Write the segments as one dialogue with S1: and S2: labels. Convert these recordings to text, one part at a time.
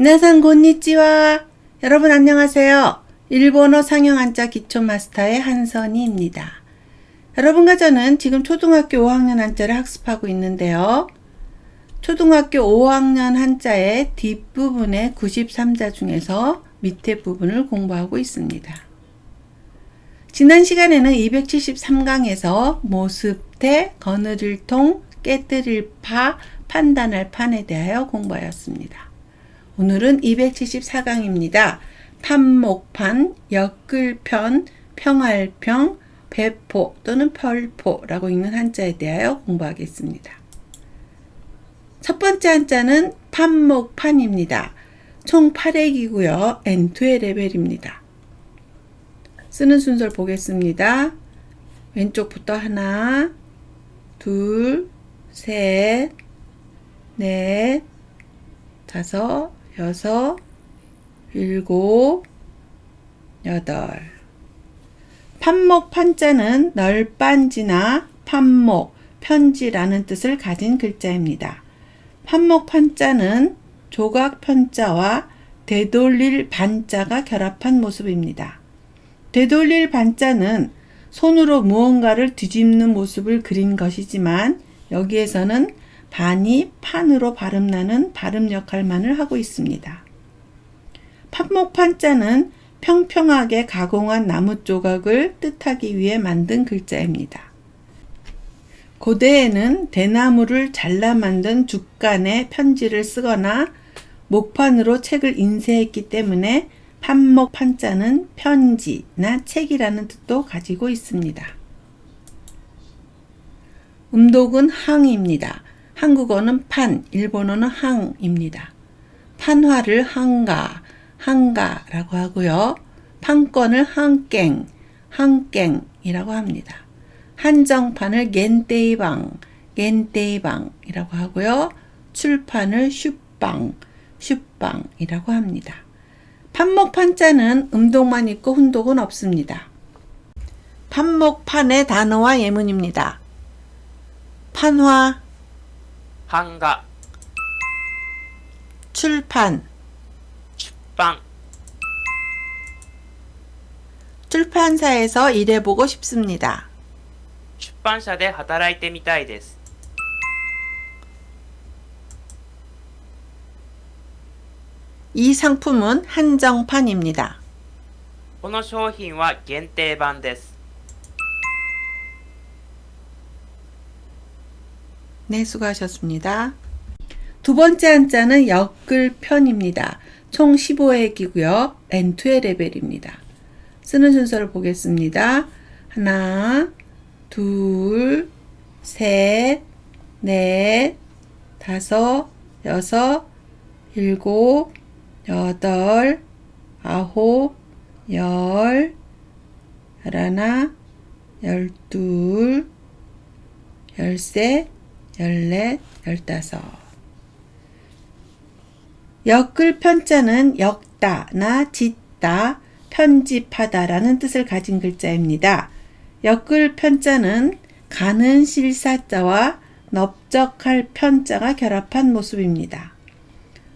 S1: 미나상 곤니찌와. 여러분 안녕하세요. 일본어 상형 한자 기초 마스터의 한선희입니다. 여러분과 저는 지금 초등학교 5학년 한자를 학습하고 있는데요. 초등학교 5학년 한자의 뒷부분의 93자 중에서 밑에 부분을 공부하고 있습니다. 지난 시간에는 273강에서 모습태, 거느릴 통, 깨뜨릴 파, 판단할 판에 대하여 공부하였습니다. 오늘은 274강입니다. 판목판, 엮을편, 평할평, 배포 또는 펄포라고 읽는 한자에 대하여 공부하겠습니다. 첫 번째 한자는 판목판입니다. 총 8회이고요. N2의 레벨입니다. 쓰는 순서를 보겠습니다. 왼쪽부터 하나, 둘, 셋, 넷, 다섯, 여섯, 일곱, 여덟. 판목 판자는 널빤지나 판목, 편지라는 뜻을 가진 글자입니다. 판목 판자는 조각 편자와 되돌릴 반자가 결합한 모습입니다. 되돌릴 반자는 손으로 무언가를 뒤집는 모습을 그린 것이지만 여기에서는 반이 판으로 발음나는 발음 역할만을 하고 있습니다. 판목 판자는 평평하게 가공한 나무 조각을 뜻하기 위해 만든 글자입니다. 고대에는 대나무를 잘라 만든 죽간에 편지를 쓰거나 목판으로 책을 인쇄했기 때문에 판목 판자는 편지나 책이라는 뜻도 가지고 있습니다. 음독은 항입니다. 한국어는 판, 일본어는 항입니다. 판화를 항가라고 하고요. 판권을 항깽이라고 합니다. 한정판을 겐데이방이라고 하고요. 출판을 슈빵이라고 합니다. 판목 판자는 음독만 있고 훈독은 없습니다. 판목판의 단어와 예문입니다. 판화,
S2: 한가,
S1: 출판,
S2: 출판,
S1: 출판사에서 일해보고 싶습니다.
S2: 出版社で働いてみたいです。
S1: 이 상품은 한정판입니다.
S2: この商品は限定版です。
S1: 네, 수고하셨습니다. 두 번째 한자는 엮을편입니다. 총 15회이고요. N2의 레벨입니다. 쓰는 순서를 보겠습니다. 하나, 둘, 셋, 넷, 다섯, 여섯, 일곱, 여덟, 아홉, 열, 열하나, 열둘, 열셋, 열넷, 열다섯. 엮을 편자는 엮다나 짓다, 편집하다라는 뜻을 가진 글자입니다. 엮을 편자는 가는 실사자와 넓적할 편자가 결합한 모습입니다.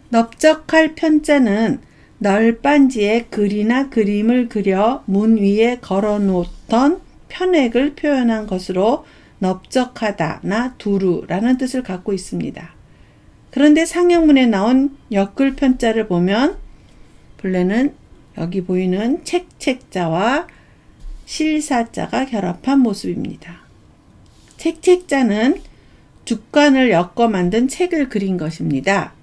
S1: 넓적할 편자는 널빤지에 글이나 그림을 그려 문 위에 걸어 놓던 편액을 표현한 것으로 넓적하다나 두루라는 뜻을 갖고 있습니다. 그런데 상형문에 나온 엮을 편자를 보면 본래는 여기 보이는 책자와 실사자가 결합한 모습입니다. 책자는 죽간을 엮어 만든 책을 그린 것입니다.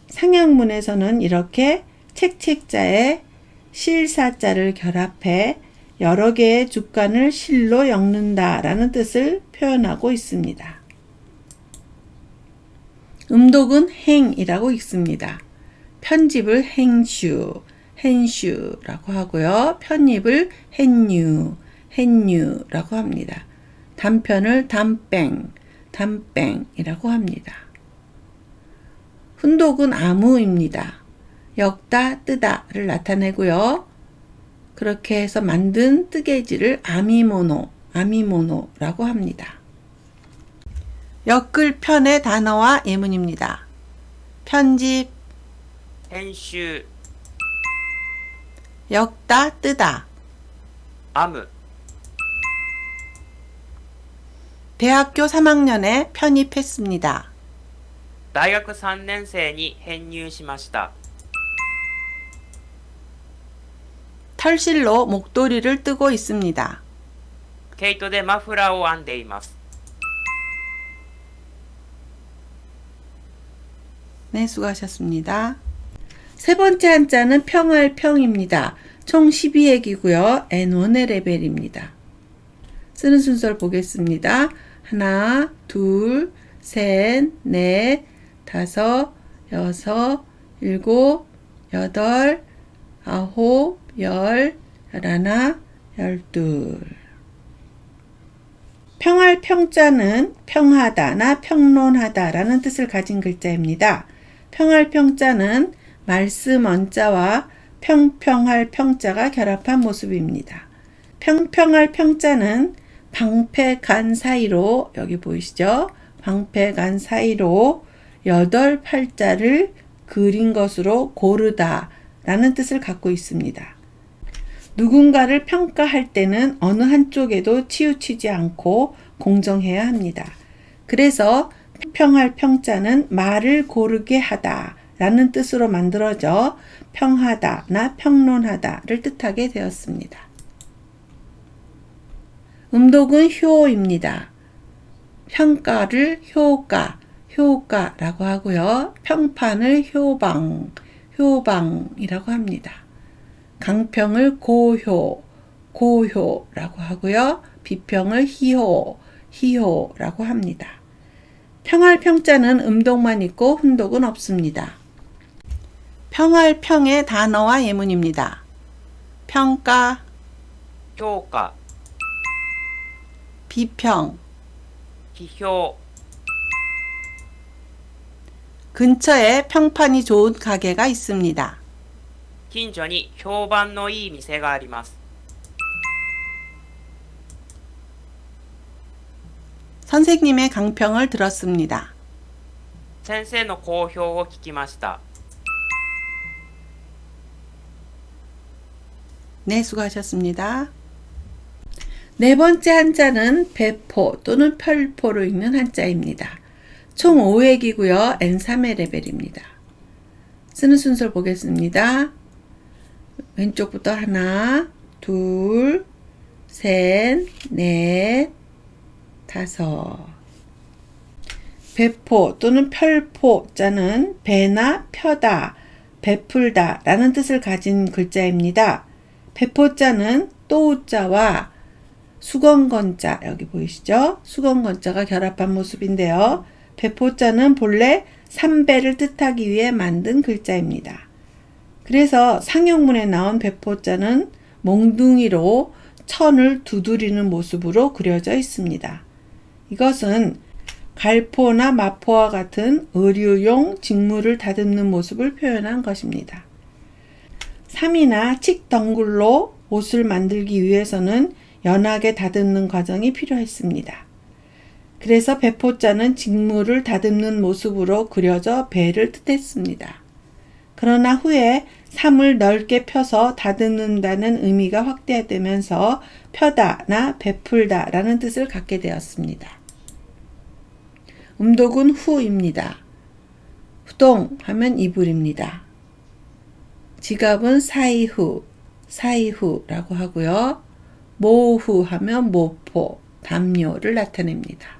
S1: 상형문에서는 이렇게 책자에 실사자를 결합해 여러 개의 죽간을 실로 엮는다라는 뜻을 표현하고 있습니다. 음독은 행이라고 읽습니다. 편집을 hen슈라고 하고요. 편입을 hen유라고 합니다. 단편을 단뺑이라고 합니다. 훈독은 아무입니다. 엮다, 뜨다를 나타내고요. 그렇게 해서 만든 뜨개질을 아미모노라고 합니다. 엮을 편의 단어와 예문입니다. 편집,
S2: 編集
S1: 엮다, 뜨다.
S2: 編む
S1: 대학교 3학년에 편입했습니다.
S2: 大学3年生に編入しました
S1: 털실로 목도리를 뜨고 있습니다.
S2: 毛糸でマフラーを編んでいます
S1: 네, 수고하셨습니다. 세 번째 한자는 평할 평입니다. 총 12액이고요. N1의 레벨입니다. 쓰는 순서를 보겠습니다. 하나, 둘, 셋, 넷, 다섯, 여섯, 일곱, 여덟, 아홉, 열, 열하나, 열둘. 평할 평자는 평하다나 평론하다라는 뜻을 가진 글자입니다. 평할 평자는 말씀 언자와 평평할 평자가 결합한 모습입니다. 평평할 평자는 방패간 사이로, 여기 보이시죠? 방패간 사이로 8팔자를 그린 것으로 고르다 라는 뜻을 갖고 있습니다. 누군가를 평가할 때는 어느 한쪽에도 치우치지 않고 공정해야 합니다. 그래서 평할 평자는 말을 고르게 하다 라는 뜻으로 만들어져 평하다나 평론하다를 뜻하게 되었습니다. 음독은 효입니다. 평가를 효과라고 하고요. 평판을 효방이라고 합니다. 강평을 고효라고 하고요. 비평을 희호라고 합니다. 평할 평자는 음독만 있고 훈독은 없습니다. 평할 평의 단어와 예문입니다. 평가,
S2: 評価
S1: 비평,
S2: 批評
S1: 근처에 평판이 좋은 가게가 있습니다.
S2: 近所に評判のいい店があります
S1: 선생님의 강평을 들었습니다.
S2: 先生の好評を聞きました
S1: 네, 수고하셨습니다. 네 번째 한자는 배포 또는 펼포로 읽는 한자입니다. 총 5액이고요. N3의 레벨입니다. 쓰는 순서를 보겠습니다. 왼쪽부터 하나, 둘, 셋, 넷, 다섯. 배포 또는 펼포 자는 배나 펴다, 베풀다 라는 뜻을 가진 글자입니다. 배포자는 또자와 수건건자, 여기 보이시죠? 수건건자가 결합한 모습인데요. 배포자는 본래 삼배를 뜻하기 위해 만든 글자입니다. 그래서 상용문에 나온 배포자는 몽둥이로 천을 두드리는 모습으로 그려져 있습니다. 이것은 갈포나 마포와 같은 의류용 직물을 다듬는 모습을 표현한 것입니다. 삼이나 칡덩굴로 옷을 만들기 위해서는 연하게 다듬는 과정이 필요했습니다. 그래서 배포자는 직물을 다듬는 모습으로 그려져 배를 뜻했습니다. 그러나 후에 삼을 넓게 펴서 다듬는다는 의미가 확대되면서 펴다나 베풀다 라는 뜻을 갖게 되었습니다. 음독은 후입니다. 후동 하면 이불입니다. 지갑은 사이후라고 하고요. 모후 하면 모포, 담요를 나타냅니다.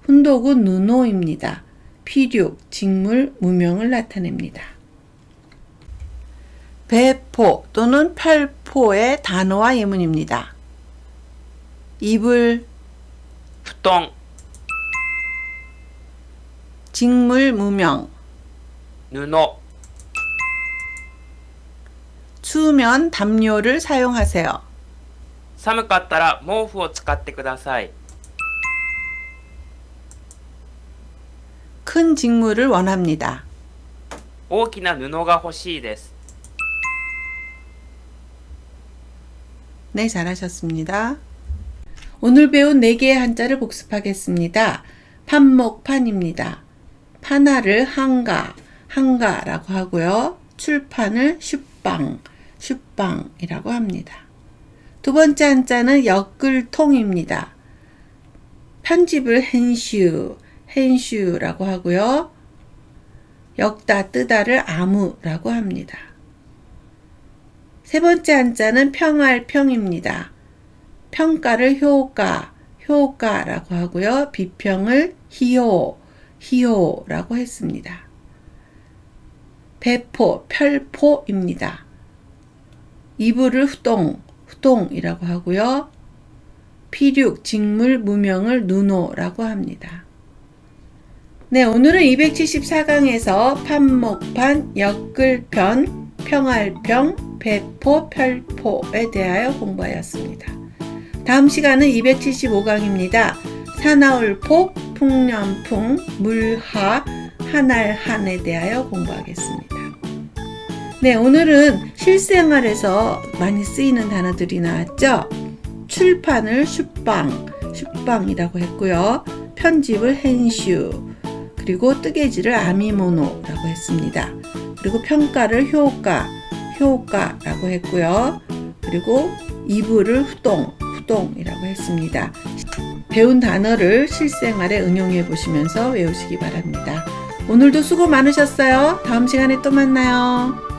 S1: 훈독은 누노입니다. 피륙, 직물, 무명을 나타냅니다. 배포 또는 펼포의 단어와 예문입니다. 이불,
S2: 布団
S1: 직물, 무명,
S2: 布
S1: 추우면 담요를 사용하세요.
S2: 寒かったら毛布を使ってください
S1: 큰 직물을 원합니다.
S2: 大きな布が欲しいです
S1: 네, 잘하셨습니다. 오늘 배운 4개의 한자를 복습하겠습니다. 판목판입니다. 판하를 한가, 한가라고 하고요. 출판을 슈빵이라고 합니다. 두 번째 한자는 엮을통입니다. 편집을 헨슈라고 하고요. 엮다 뜨다를 아무라고 합니다. 세 번째 한자는 평할평입니다. 평가를 효가라고 하고요. 비평을 희호라고 했습니다. 배포, 펼포입니다. 이불을 후동이라고 하고요. 피륙, 직물, 무명을 누노라고 합니다. 네, 오늘은 274강에서 판목판, 엮을편, 평할평, 배포, 펼포에 대하여 공부하였습니다. 다음 시간은 275강입니다. 사나울폭, 풍년풍, 물하, 한알한에 대하여 공부하겠습니다. 네, 오늘은 실생활에서 많이 쓰이는 단어들이 나왔죠. 출판을 슈빵이라고 했고요. 편집을 헨슈, 그리고 뜨개질을 아미모노라고 했습니다. 그리고 평가를 효가라고 했고요. 그리고 이불을 후동이라고 했습니다. 배운 단어를 실생활에 응용해 보시면서 외우시기 바랍니다. 오늘도 수고 많으셨어요. 다음 시간에 또 만나요.